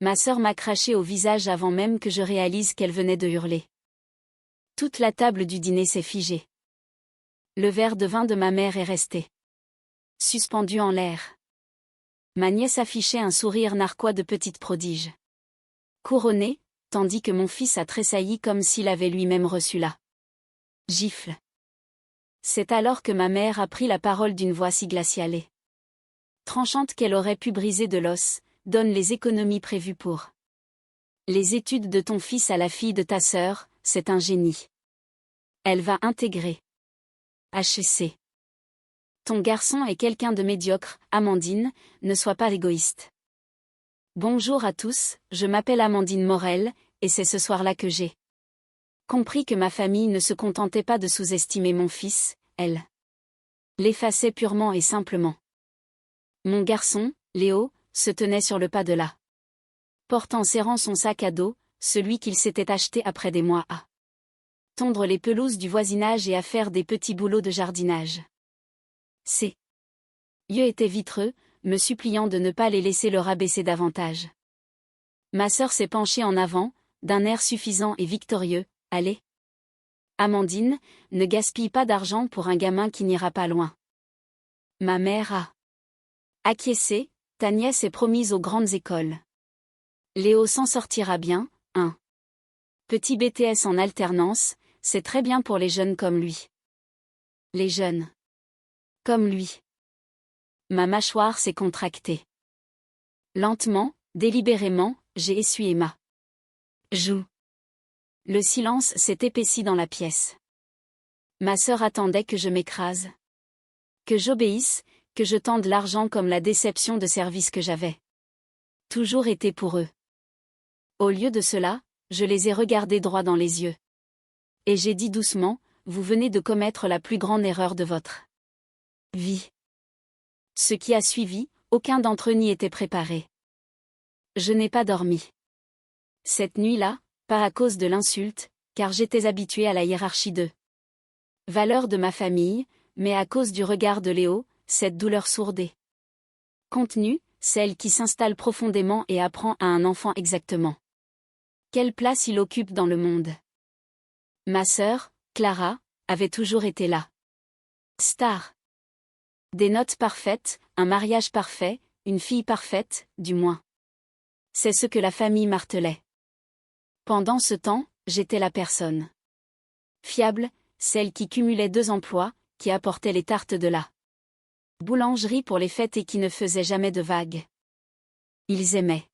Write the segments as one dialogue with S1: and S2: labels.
S1: Ma sœur m'a craché au visage avant même que je réalise qu'elle venait de hurler. Toute la table du dîner s'est figée. Le verre de vin de ma mère est resté suspendu en l'air. Ma nièce affichait un sourire narquois de petite prodige. Couronné, tandis que mon fils a tressailli comme s'il avait lui-même reçu la gifle. C'est alors que ma mère a pris la parole d'une voix si glaciale et tranchante qu'elle aurait pu briser de l'os. Donne les économies prévues pour les études de ton fils à la fille de ta sœur, c'est un génie. Elle va intégrer HEC. Ton garçon est quelqu'un de médiocre, Amandine, ne sois pas égoïste. Bonjour à tous, je m'appelle Amandine Morel, et c'est ce soir-là que j'ai compris que ma famille ne se contentait pas de sous-estimer mon fils, elle l'effaçait purement et simplement. Mon garçon, Léo, se tenait sur le pas de la porte en serrant son sac à dos, celui qu'il s'était acheté après des mois à tondre les pelouses du voisinage et à faire des petits boulots de jardinage. Ses yeux étaient vitreux, me suppliant de ne pas les laisser le rabaisser davantage. Ma sœur s'est penchée en avant, d'un air suffisant et victorieux. Allez, Amandine, ne gaspille pas d'argent pour un gamin qui n'ira pas loin. Ma mère a acquiescé, ta nièce est promise aux grandes écoles. Léo s'en sortira bien, un petit BTS en alternance, c'est très bien pour les jeunes comme lui. Les jeunes comme lui. Ma mâchoire s'est contractée. Lentement, délibérément, j'ai essuyé ma joue. Le silence s'est épaissi dans la pièce. Ma sœur attendait que je m'écrase, que j'obéisse, que je tende l'argent comme la déception de service que j'avais toujours été pour eux. Au lieu de cela, je les ai regardés droit dans les yeux. Et j'ai dit doucement, vous venez de commettre la plus grande erreur de votre vie. Ce qui a suivi, aucun d'entre eux n'y était préparé. Je n'ai pas dormi. Cette nuit-là, pas à cause de l'insulte, car j'étais habituée à la hiérarchie de valeurs de ma famille, mais à cause du regard de Léo, cette douleur sourde et contenue, celle qui s'installe profondément et apprend à un enfant exactement quelle place il occupe dans le monde. Ma sœur, Clara, avait toujours été là. Star. Des notes parfaites, un mariage parfait, une fille parfaite, du moins. C'est ce que la famille martelait. Pendant ce temps, j'étais la personne fiable, celle qui cumulait 2 emplois, qui apportait les tartes de la boulangerie pour les fêtes et qui ne faisait jamais de vagues. Ils aimaient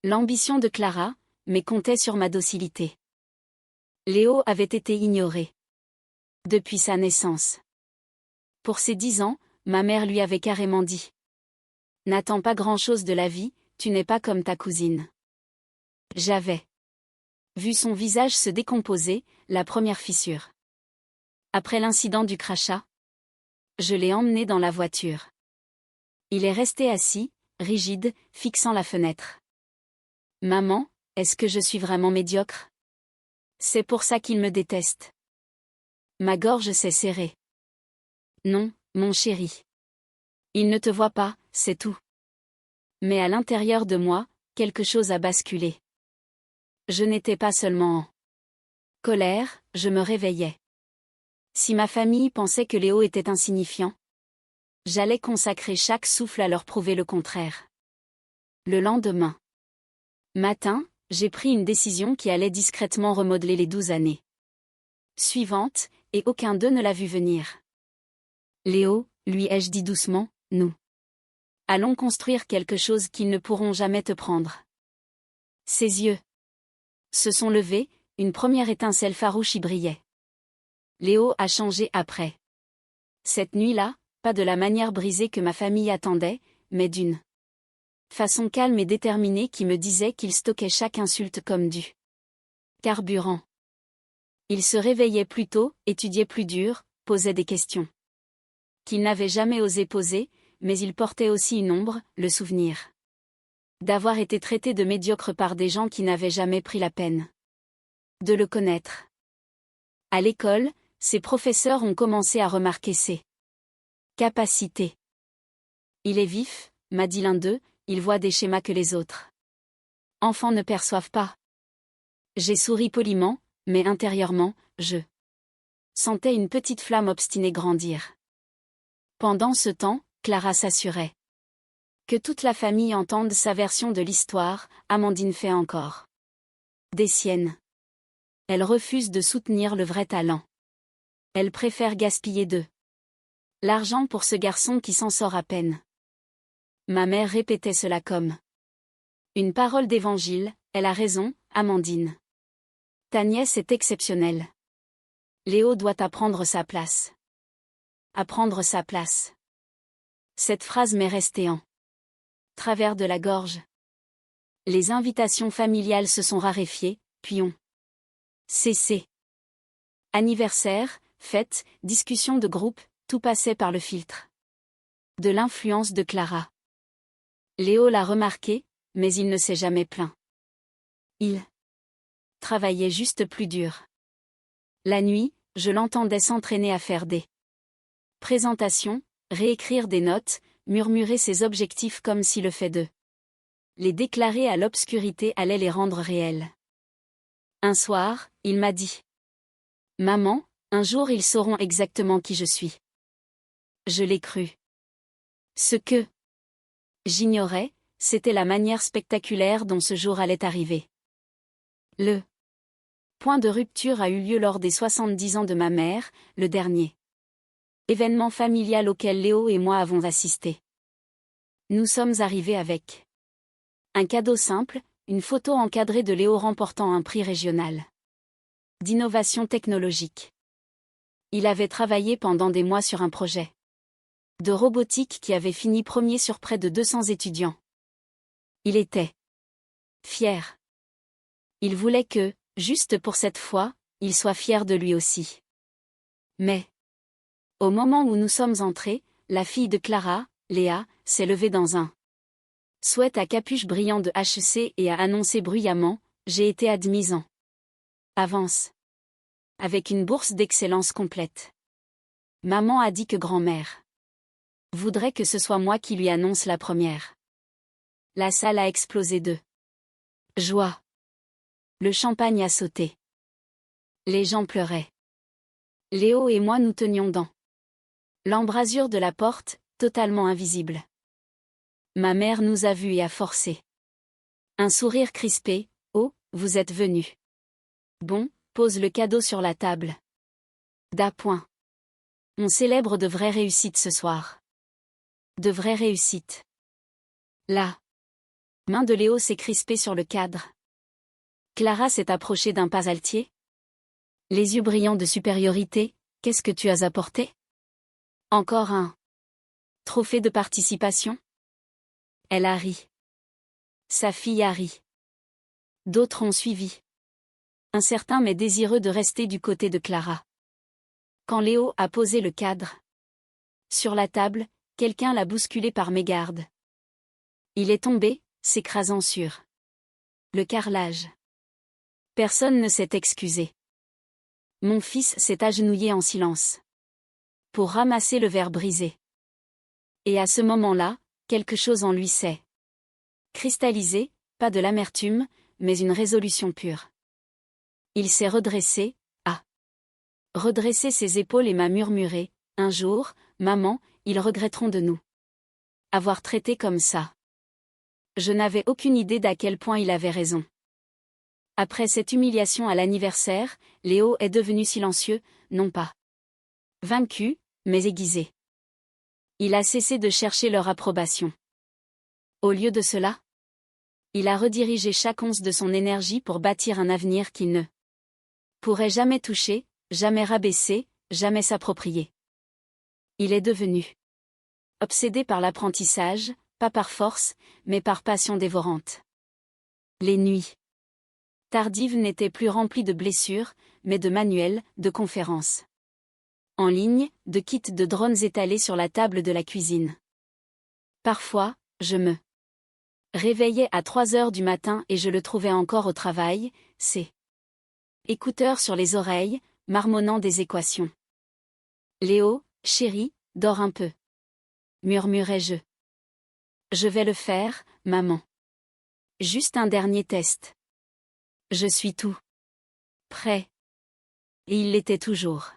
S1: l'ambition de Clara, mais comptaient sur ma docilité. Léo avait été ignoré depuis sa naissance. Pour ses 10 ans, ma mère lui avait carrément dit: n'attends pas grand-chose de la vie, tu n'es pas comme ta cousine. J'avais vu son visage se décomposer, la première fissure. Après l'incident du crachat, je l'ai emmené dans la voiture. Il est resté assis, rigide, fixant la fenêtre. Maman, est-ce que je suis vraiment médiocre? C'est pour ça qu'il me déteste. Ma gorge s'est serrée. Non, mon chéri. Il ne te voit pas, c'est tout. Mais à l'intérieur de moi, quelque chose a basculé. Je n'étais pas seulement en colère, je me réveillais. Si ma famille pensait que Léo était insignifiant, j'allais consacrer chaque souffle à leur prouver le contraire. Le lendemain matin, j'ai pris une décision qui allait discrètement remodeler les 12 années suivantes, et aucun d'eux ne l'a vu venir. Léo, lui ai-je dit doucement, nous allons construire quelque chose qu'ils ne pourront jamais te prendre. Ses yeux se sont levés, une première étincelle farouche y brillait. Léo a changé après. Cette nuit-là, pas de la manière brisée que ma famille attendait, mais d'une façon calme et déterminée qui me disait qu'il stockait chaque insulte comme du carburant. Il se réveillait plus tôt, étudiait plus dur, posait des questions qu'il n'avait jamais osé poser, mais il portait aussi une ombre, le souvenir d'avoir été traité de médiocre par des gens qui n'avaient jamais pris la peine de le connaître. À l'école, ses professeurs ont commencé à remarquer ses capacités. Il est vif, m'a dit l'un d'eux, il voit des schémas que les autres enfants ne perçoivent pas. J'ai souri poliment, mais intérieurement, je sentais une petite flamme obstinée grandir. Pendant ce temps, Clara s'assurait que toute la famille entende sa version de l'histoire. Amandine fait encore des siennes. Elle refuse de soutenir le vrai talent. Elle préfère gaspiller de l'argent pour ce garçon qui s'en sort à peine. Ma mère répétait cela comme une parole d'évangile. Elle a raison, Amandine. Ta nièce est exceptionnelle. Léo doit apprendre sa place. Apprendre sa place. Cette phrase m'est restée en travers de la gorge. Les invitations familiales se sont raréfiées, puis ont cessé. Anniversaire, fête, discussion de groupe, tout passait par le filtre de l'influence de Clara. Léo l'a remarqué, mais il ne s'est jamais plaint. Il travaillait juste plus dur. La nuit, je l'entendais s'entraîner à faire des présentations, réécrire des notes, murmurer ses objectifs comme si le fait de les déclarer à l'obscurité allait les rendre réels. Un soir, il m'a dit: Maman, un jour ils sauront exactement qui je suis. Je l'ai cru. Ce que j'ignorais, c'était la manière spectaculaire dont ce jour allait arriver. Le point de rupture a eu lieu lors des 70 ans de ma mère, le dernier événement familial auquel Léo et moi avons assisté. Nous sommes arrivés avec un cadeau simple, une photo encadrée de Léo remportant un prix régional d'innovation technologique. Il avait travaillé pendant des mois sur un projet de robotique qui avait fini premier sur près de 200 étudiants. Il était fier. Il voulait que, juste pour cette fois, il soit fier de lui aussi. Mais au moment où nous sommes entrés, la fille de Clara, Léa, s'est levée dans un sweat à capuche brillant de HEC et a annoncé bruyamment: J'ai été admise en avance. Avec une bourse d'excellence complète. Maman a dit que grand-mère voudrait que ce soit moi qui lui annonce la première. La salle a explosé de joie. Le champagne a sauté. Les gens pleuraient. Léo et moi nous tenions dans l'embrasure de la porte, totalement invisible. Ma mère nous a vus et a forcé un sourire crispé: Oh, vous êtes venus. Bon, pose le cadeau sur la table. D'appoint. On célèbre de vraies réussites ce soir. De vraies réussites. La main de Léo s'est crispée sur le cadre. Clara s'est approchée d'un pas altier. Les yeux brillants de supériorité: Qu'est-ce que tu as apporté? Encore un trophée de participation? Elle a ri. Sa fille a ri. D'autres ont suivi. Incertain mais désireux de rester du côté de Clara. Quand Léo a posé le cadre sur la table, quelqu'un l'a bousculé par mégarde. Il est tombé, s'écrasant sur le carrelage. Personne ne s'est excusé. Mon fils s'est agenouillé en silence pour ramasser le verre brisé. Et à ce moment-là, quelque chose en lui s'est cristallisé, pas de l'amertume, mais une résolution pure. Il s'est redressé, a redressé ses épaules et m'a murmuré: Un jour, maman, ils regretteront de nous avoir traité comme ça. Je n'avais aucune idée d'à quel point il avait raison. Après cette humiliation à l'anniversaire, Léo est devenu silencieux, non pas vaincu, mais aiguisé. Il a cessé de chercher leur approbation. Au lieu de cela, il a redirigé chaque once de son énergie pour bâtir un avenir qu'il ne pourrait jamais toucher, jamais rabaisser, jamais s'approprier. Il est devenu obsédé par l'apprentissage, pas par force, mais par passion dévorante. Les nuits tardives n'étaient plus remplies de blessures, mais de manuels, de conférences en ligne, de kits de drones étalés sur la table de la cuisine. Parfois, je me réveillais à 3 heures du matin et je le trouvais encore au travail, ses écouteurs sur les oreilles, marmonnant des équations. Léo, chéri, dors un peu. Murmurais-je. Je vais le faire, maman. Juste un dernier test. Je suis tout prêt. Et il l'était toujours.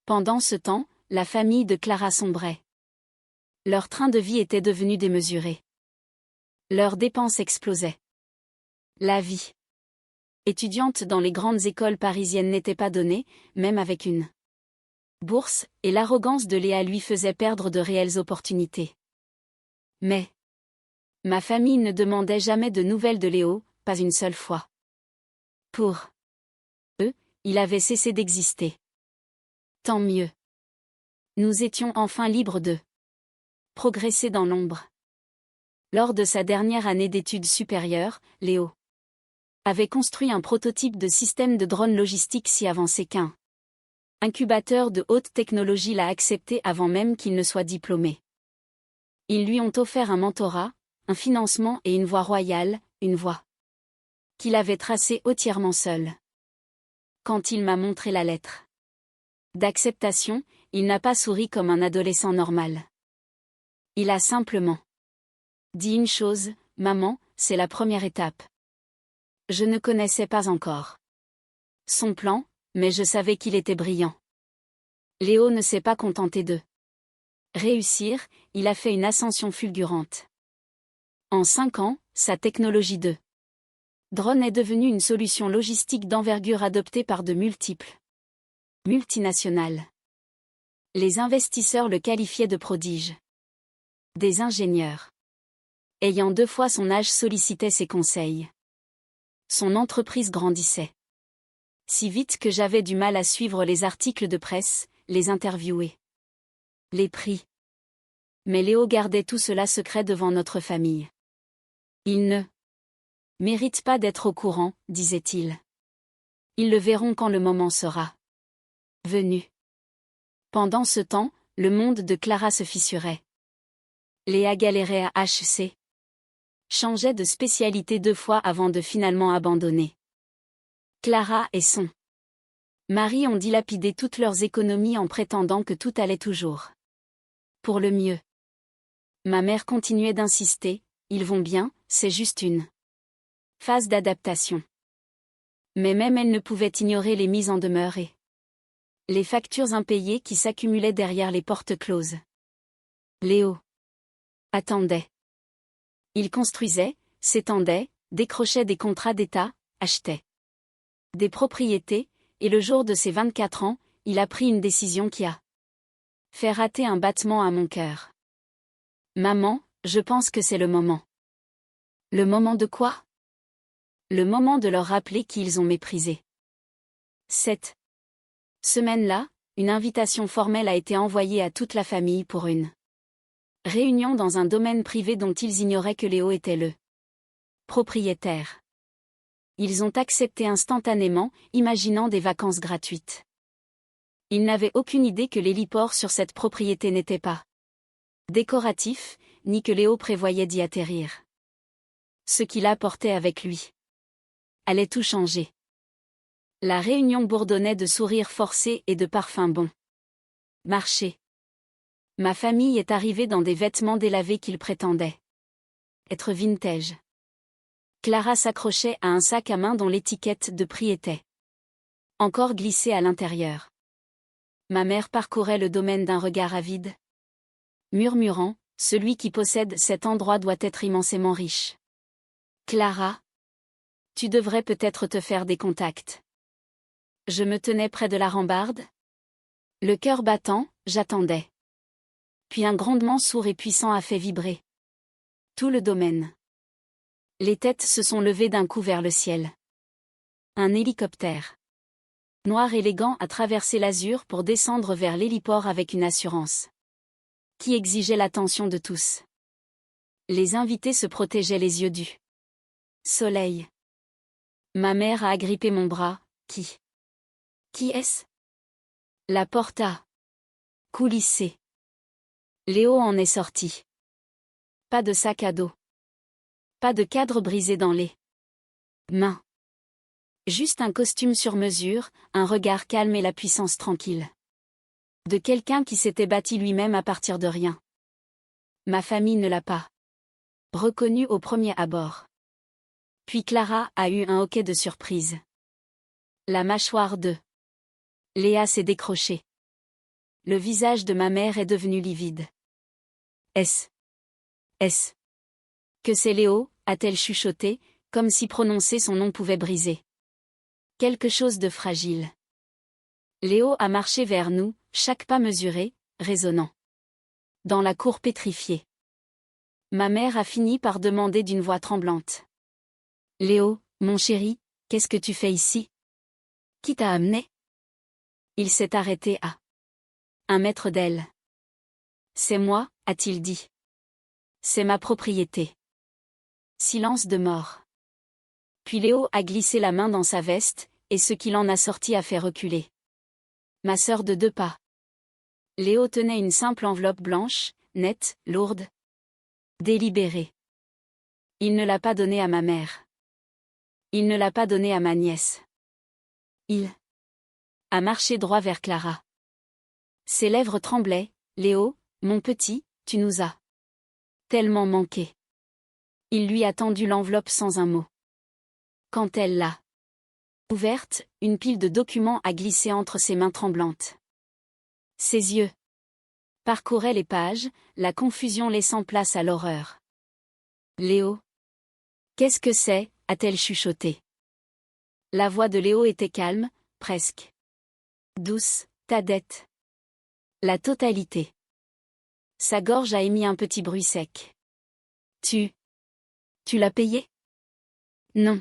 S1: Pendant ce temps, la famille de Clara sombrait. Leur train de vie était devenu démesuré. Leurs dépenses explosaient. La vie étudiante dans les grandes écoles parisiennes n'était pas donnée, même avec une bourse, et l'arrogance de Léa lui faisait perdre de réelles opportunités. Mais ma famille ne demandait jamais de nouvelles de Léo, pas une seule fois. Pour eux, il avait cessé d'exister. Tant mieux. Nous étions enfin libres de progresser dans l'ombre. Lors de sa dernière année d'études supérieures, Léo avait construit un prototype de système de drone logistique si avancé qu'un incubateur de haute technologie l'a accepté avant même qu'il ne soit diplômé. Ils lui ont offert un mentorat, un financement et une voie royale, une voie qu'il avait tracée entièrement seul. Quand il m'a montré la lettre d'acceptation, il n'a pas souri comme un adolescent normal. Il a simplement dit une chose, maman, c'est la première étape. Je ne connaissais pas encore son plan, mais je savais qu'il était brillant. Léo ne s'est pas contenté de réussir, il a fait une ascension fulgurante. En 5 ans, sa technologie de drone est devenue une solution logistique d'envergure adoptée par de multiples multinationales. Les investisseurs le qualifiaient de prodige. Des ingénieurs ayant 2 fois son âge sollicitaient ses conseils. Son entreprise grandissait si vite que j'avais du mal à suivre les articles de presse, les interviewer, les prix. Mais Léo gardait tout cela secret devant notre famille. Il ne mérite pas d'être au courant, disait-il. Ils le verront quand le moment sera venu. Pendant ce temps, le monde de Clara se fissurait. Léa galérait à HEC. Changeait de spécialité 2 fois avant de finalement abandonner. Clara et son mari ont dilapidé toutes leurs économies en prétendant que tout allait toujours pour le mieux. Ma mère continuait d'insister, ils vont bien, c'est juste une phase d'adaptation. Mais même elle ne pouvait ignorer les mises en demeure et les factures impayées qui s'accumulaient derrière les portes closes. Léo attendait. Il construisait, s'étendait, décrochait des contrats d'État, achetait des propriétés, et le jour de ses 24 ans, il a pris une décision qui a fait rater un battement à mon cœur. Maman, je pense que c'est le moment. Le moment de quoi? Le moment de leur rappeler qu'ils ont méprisé. Cette semaine-là, une invitation formelle a été envoyée à toute la famille pour une réunion dans un domaine privé dont ils ignoraient que Léo était le propriétaire. Ils ont accepté instantanément, imaginant des vacances gratuites. Ils n'avaient aucune idée que l'héliport sur cette propriété n'était pas décoratif, ni que Léo prévoyait d'y atterrir. Ce qu'il apportait avec lui allait tout changer. La réunion bourdonnait de sourires forcés et de parfums bons marché. Ma famille est arrivée dans des vêtements délavés qu'ils prétendaient être vintage. Clara s'accrochait à un sac à main dont l'étiquette de prix était encore glissée à l'intérieur. Ma mère parcourait le domaine d'un regard avide, murmurant, celui qui possède cet endroit doit être immensément riche. Clara, tu devrais peut-être te faire des contacts. Je me tenais près de la rambarde. Le cœur battant, j'attendais. Puis un grondement sourd et puissant a fait vibrer tout le domaine. Les têtes se sont levées d'un coup vers le ciel. Un hélicoptère noir élégant a traversé l'azur pour descendre vers l'héliport avec une assurance qui exigeait l'attention de tous. Les invités se protégeaient les yeux du soleil. Ma mère a agrippé mon bras. Qui est-ce? La porte a coulissé. Léo en est sorti. Pas de sac à dos. Pas de cadre brisé dans les mains. Juste un costume sur mesure, un regard calme et la puissance tranquille de quelqu'un qui s'était bâti lui-même à partir de rien. Ma famille ne l'a pas reconnu au premier abord. Puis Clara a eu un hoquet de surprise. La mâchoire de Léa s'est décrochée. Le visage de ma mère est devenu livide. Est-ce que c'est Léo, a-t-elle chuchoté, comme si prononcer son nom pouvait briser quelque chose de fragile. Léo a marché vers nous, chaque pas mesuré, résonnant. Dans la cour pétrifiée. Ma mère a fini par demander d'une voix tremblante. Léo, mon chéri, qu'est-ce que tu fais ici? Qui t'a amené? Il s'est arrêté à 1 mètre d'elle. C'est moi, a-t-il dit. C'est ma propriété. Silence de mort. Puis Léo a glissé la main dans sa veste, et ce qu'il en a sorti a fait reculer ma sœur de 2 pas. Léo tenait une simple enveloppe blanche, nette, lourde, délibérée. Il ne l'a pas donnée à ma mère. Il ne l'a pas donnée à ma nièce. Il a marché droit vers Clara. Ses lèvres tremblaient. Léo, mon petit, tu nous as tellement manqué. Il lui a tendu l'enveloppe sans un mot. Quand elle l'a ouverte, une pile de documents a glissé entre ses mains tremblantes. Ses yeux parcouraient les pages, la confusion laissant place à l'horreur. Léo. Qu'est-ce que c'est, a-t-elle chuchoté. La voix de Léo était calme, presque douce. Ta dette. La totalité. Sa gorge a émis un petit bruit sec. Tu l'as payé? Non.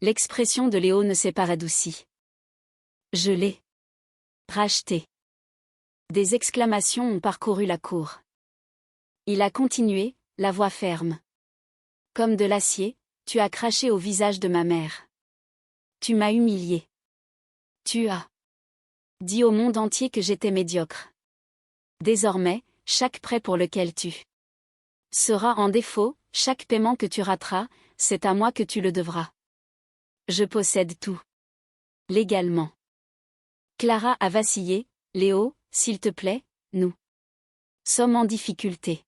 S1: L'expression de Léo ne s'est pas radoucie. Je l'ai racheté. Des exclamations ont parcouru la cour. Il a continué, la voix ferme. Comme de l'acier, tu as craché au visage de ma mère. Tu m'as humilié. Tu as dit au monde entier que j'étais médiocre. Désormais, chaque prêt pour lequel tu seras en défaut, chaque paiement que tu rateras, c'est à moi que tu le devras. Je possède tout. Légalement. Clara a vacillé. Léo, s'il te plaît, nous sommes en difficulté.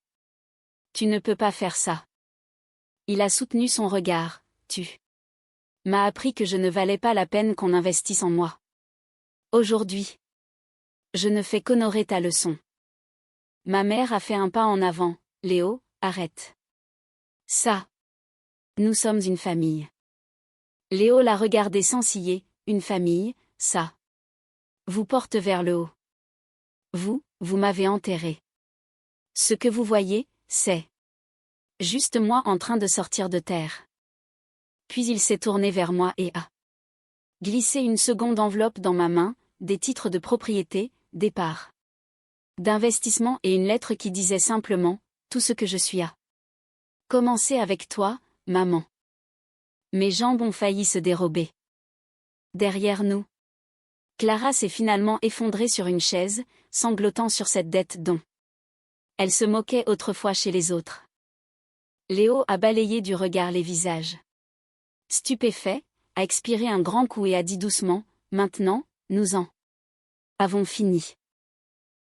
S1: Tu ne peux pas faire ça. Il a soutenu son regard. Tu m'as appris que je ne valais pas la peine qu'on investisse en moi. Aujourd'hui, je ne fais qu'honorer ta leçon. Ma mère a fait un pas en avant. Léo, arrête. Ça. Nous sommes une famille. Léo l'a regardé sans ciller. Une famille, ça vous porte vers le haut. Vous m'avez enterré. Ce que vous voyez, c'est juste moi en train de sortir de terre. Puis il s'est tourné vers moi et a glissé une seconde enveloppe dans ma main, des titres de propriété, des parts d'investissement et une lettre qui disait simplement « Tout ce que je suis a commencé avec toi, maman ». Mes jambes ont failli se dérober. Derrière nous, Clara s'est finalement effondrée sur une chaise, sanglotant sur cette dette dont elle se moquait autrefois chez les autres. Léo a balayé du regard les visages. Stupéfait, a expiré un grand coup et a dit doucement « Maintenant, nous en avons fini.